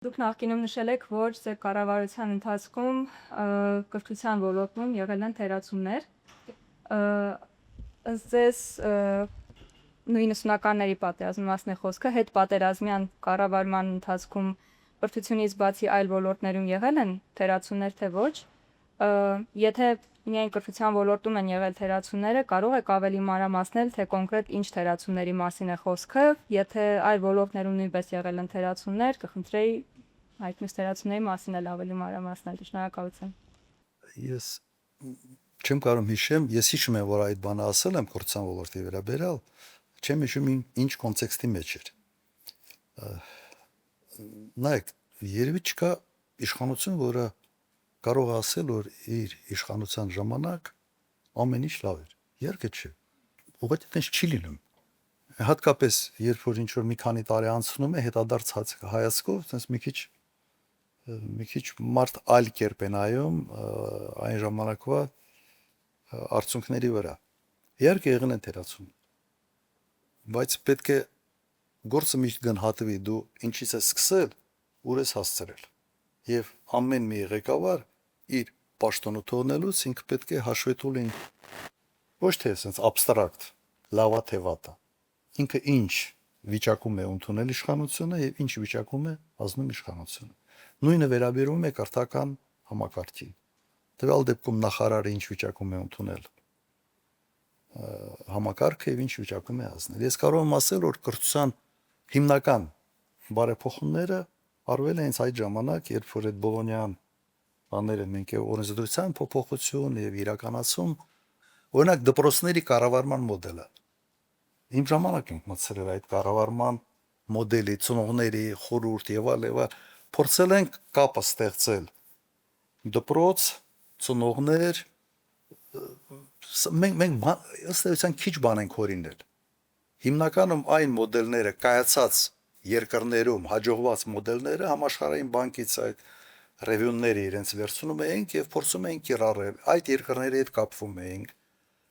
Դուք նախկինում նշել եք, որ ձեր կառավարության ընթացքում կրթության ոլորտում եղել են թերացումներ։ Ըստ ձեզ նույն 90-ականների պատերազմի մասն է խոսքը, հետպատերազմյան կառավարման ընթացքում կրթությունից բացի այլ ոլորտներում եղել են թերացումներ, թե ոչ։ Եթե միայն կրթության ոլորտում են եղել թերացումները, կարող եք ավելի մանրամասնել, թե կոնկրետ ինչ թերացումների մասին է խոսքը, եթե այլ ոլորտներում նույնպես եղել են թերացումներ, կխնդրեի այդ մյուս թերացումների մասին էլ ավելի մանրամասնել։ Շնորհակալություն։ Ես չեմ կարող հիշեմ, ես հիշում եմ, որ այդ բանը ասել եմ կրթության ոլորտի վերաբերյալ, չեմ հիշում ինչ կոնտեքստի մեջ էր։ Նայեք, երևի չկա իշխանություն, որը կարող է ասել, որ իր իշխանության ժամանակ ամեն ինչ լավ էր։ Իհարկե չէ։ Ուղղակի այդպես չի լինում։ Հատկապես երբ որ ինչ որ մի քանի տարի անցնում է, հետադարձ հայացքով, sense մի քիչ մարդ այլ կերպ է նայում այն ժամանակվա արդյունքների վրա։ Իհարկե եղել են թերացում, բայց պետք է գործը միշտ գնահատվի, դու ինչից ես սկսել, ուր ես հասցրել։ Եվ ամեն մի ղեկավար իր պաշտոնը թողնելուց ինքը պետք է հաշվետու լինի ոչ թե sense abstract, լավա թե վատա։ Ինքը ինչ վիճակում է ընդունել իշխանությունը եւ ինչ վիճակում է ազնում իշխանությունը։ Նույնը վերաբերում է կրթական համակարգին։ Տվյալ դեպքում նախարարը ինչ վիճակում է ընդունել համակարգը եւ ինչ վիճակում է ազնել։ Ես կարող եմ ասել, որ կրթության հիմնական բարեփոխումները արվել են այդ ժամանակ, երբ որ այդ Բոլոնյան բաները մենք օրենսդրության փոփոխություն եւ իրականացում, օրինակ դպրոցների կառավարման մոդելը։ Իմ ժամանակ ենք մտցրել այդ կառավարման մոդելի, ծնողների խորհուրդ եւ այլ, փորձել ենք կապը ստեղծել դպրոց, ծնողներ, մենք ըստ էության քիչ բան ենք հորինել։ Հիմնականում այն մոդելները կայացած երկրներում հաջողված մոդելները համաշխարհային բանկից այդ ռևյունները իրենց վերցնում էինք եւ փորձում էինք կիրառել։ Այդ երկրների հետ կապվում էինք։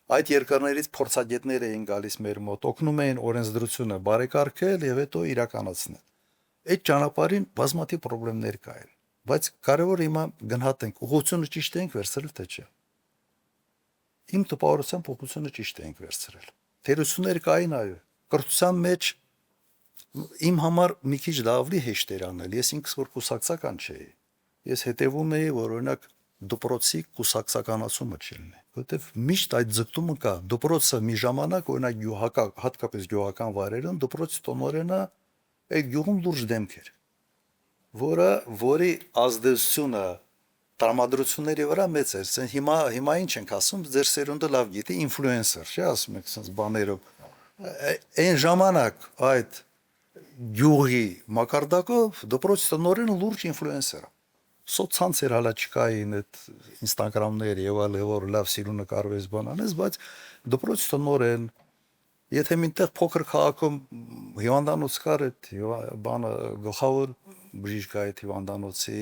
Այդ երկրներից փորձագետներ էին գալիս մեր մոտ, օգնում էին օրենսդրությունը բարեկարգել եւ հետո իրականացնել։ Այդ ճանապարհին բազմաթիվ խնդիրներ կային, բայց կարևորը հիմա գնահատենք, ուղղությունը ճիշտ ենք վերցրել թե չէ։ Իմ տպավորությամբ ուղղությունը ճիշտ ենք վերցրել։ Թերություններ կային, այո։ Կրթության մեջ իմ համար մի քիչ լավլի հեշտ էր անել։ Ես ինքս որ կուսակցական չէի։ Ես հետևում էի, որ օրինակ դպրոցի կուսակցականացումը չլինի, որովհետև միշտ այդ ձգտումը կա։ Դպրոցը մի ժամանակ օրինակ հատկապես գյուղական վայրերում դպրոցի տնօրենը այդ գյուղում լուրջ դեմք էր, որի ազդեցությունը տրամադրությունների վրա մեծ էր։ Ասեն հիմա ինչ ենք ասում, ձեր սերունդը լավ գիտի, ինֆլուենսեր, չէ՞ ասում եք sense բաներով։ Այն ժամանակ այդ գյուղի մակարդակով դպրոցի տնօրենը լուրջ ինֆլուենսեր է։ Սոցցանցեր հալա չկային, այդ ինստագրամներ եւ այլ, որ լավ սիրուն նկարվես բանանես, բայց դպրոցի տնօրեն, եթե մինտեղ փոքր քաղաքում հիվանդանոց կար, այդ բանը գլխավոր բժիշկ այդ հիվանդանոցի,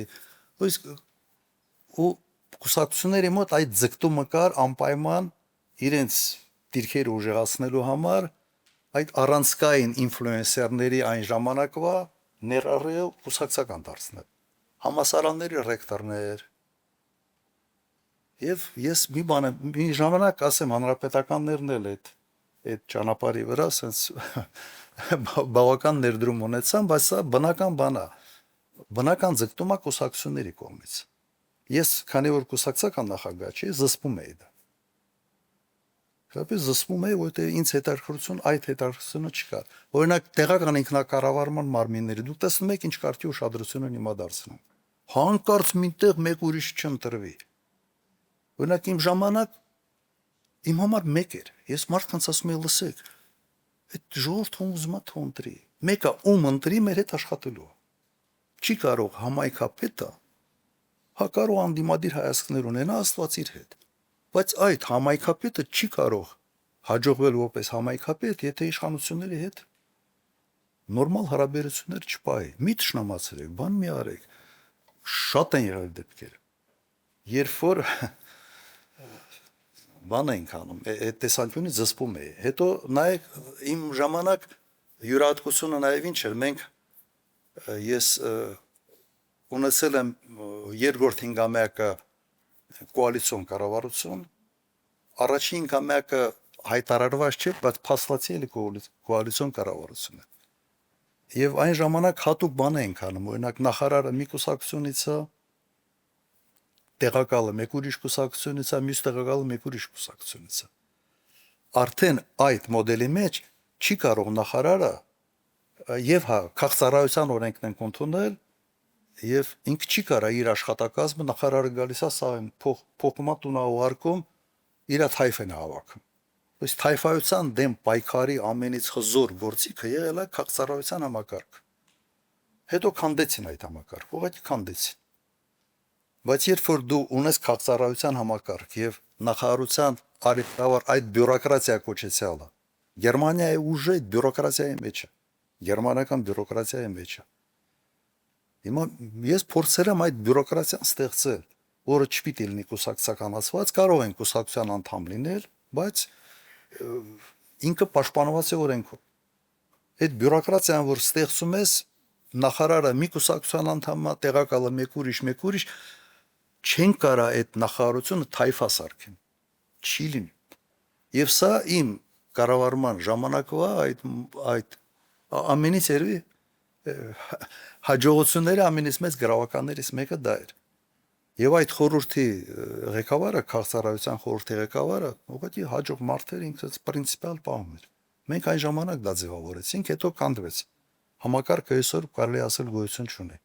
ու կուսակցությունների մոտ այդ ձգտումը կար անպայման իրենց դիրքերը ուժեղացնելու համար այդ առանցքային ինֆլուենսերների այն ժամանակվա ներառել կուսակցական դարձնել։ Համասարանների ռեկտորներ եւ ես մի ժամանակ ասեմ հանրապետականներն էլ այդ ճանապարհի վրա sense բավական ներդրում ունեցան, բայց սա բնական բան է։ Բնական ձգտում է կուսակցությունների կողմից։ Ես քանի որ կուսակցական նախագահ չի, զսպում էի դա։ Շատից զսպում էի, որտեղ ինձ հետաքրքրությունը չկար։ Օրինակ տեղական ինքնակառավարման մարմինները դուք տեսնում եք ինչ կարգի ուշադրություն են հիմա դարձնում։ Հանկարծ մինտեղ մեկ ուրիշ չընտրվի։ Օրինակ իմ ժամանակ իմ համար մեկ էր։ Ես մարդկանց ասում եի, լսեք, այդ ժողովուրդը ուզում է թոնտրի։ Մեկը ում ընտրի մեր հետ աշխատելու։ Չի կարող համայնքապետը կարող անդիմադիր հայացքներ ունենա Աստված իր հետ։ Բայց այդ համայնքապետը չի կարող հաջողվել որպես համայնքապետ, եթե իշխանությունների հետ նորմալ հարաբերություններ չպահի։ Մի թշնամացրեք, բան մի արեք։ Շատ են եղել դեպքեր, երբ որ բան ենք անում, այդ տեսանկյունից զսպում էի։ Հետո նայեք, իմ ժամանակ յուրահատկությունը նաև ինչ էր, ես ունեցել եմ երկրորդ հինգամյակը կոալիցիոն կառավարություն, առաջին հինգամյակը հայտարարված չէ, բայց փաստացի էլի կոալիցիոն կառավարություն է։ Եվ այն ժամանակ հատուկ բան էինք անում, օրինակ նախարարը մի կուսակցությունից է, տեղակալը մեկ ուրիշ կուսակցությունից է, մյուս տեղակալը մեկ ուրիշ կուսակցությունից է։ Արդեն այդ մոդելի մեջ չի կարող նախարարը եւ քաղաքացիական օրենքն են ընդունել եւ ինքը չի կարող իր աշխատակազմը նախարարը գալիս է սա փոխումա տունա ուղարկում իր թայֆեն հավաքում։ Ըստ թայֆայության դեմ պայքարի ամենից հզոր գործիքը եղել է քաղաքացիական համակարգ։ Հետո քանդեցին այդ համակարգը, ուղղակի քանդեցին։ Բայց երբ որ դու ունես քաղաքացիական համակարգ եւ նախարարության արիթավար այդ բյուրոկրատիա կոչեցյալը, Գերմանիայի ուժը բյուրոկրատիայի մեջ է, գերմանական բյուրոկրատիայի մեջ է։ Հիմա ես փորձել եմ այդ բյուրոկրատիան ստեղծել, որը չպիտի լինի կուսակցականացված, կարող են կուսակցության անդամ լինել, բայց ինքը պաշտպանված է օրենքով։ Այդ բյուրոկրատիան, որ ստեղծում ես, նախարարը մի կուսակցության անդամը, տեղակալը մեկ ուրիշ, չեն կարա այդ նախարարությունը թայֆա սարքեն։ Չի լինի։ Եվ սա իմ կառավարման ժամանակվա այդ ամենից երևի հաջողությունները ամենից մեծ գրավականներից մեկը դա էր։ Եվ այդ խորհրդի ղեկավարը, քաղաքացիական խորհրդի ղեկավարը, ուղղակի հաջող մարդ էր, ինքնից պրինցիպալ պահում էր։ Մենք այն ժամանակ դա ձևավորեցինք, հետո կանդվեց։ Համակարգը այսօր կարելի ասել գոյություն չունի։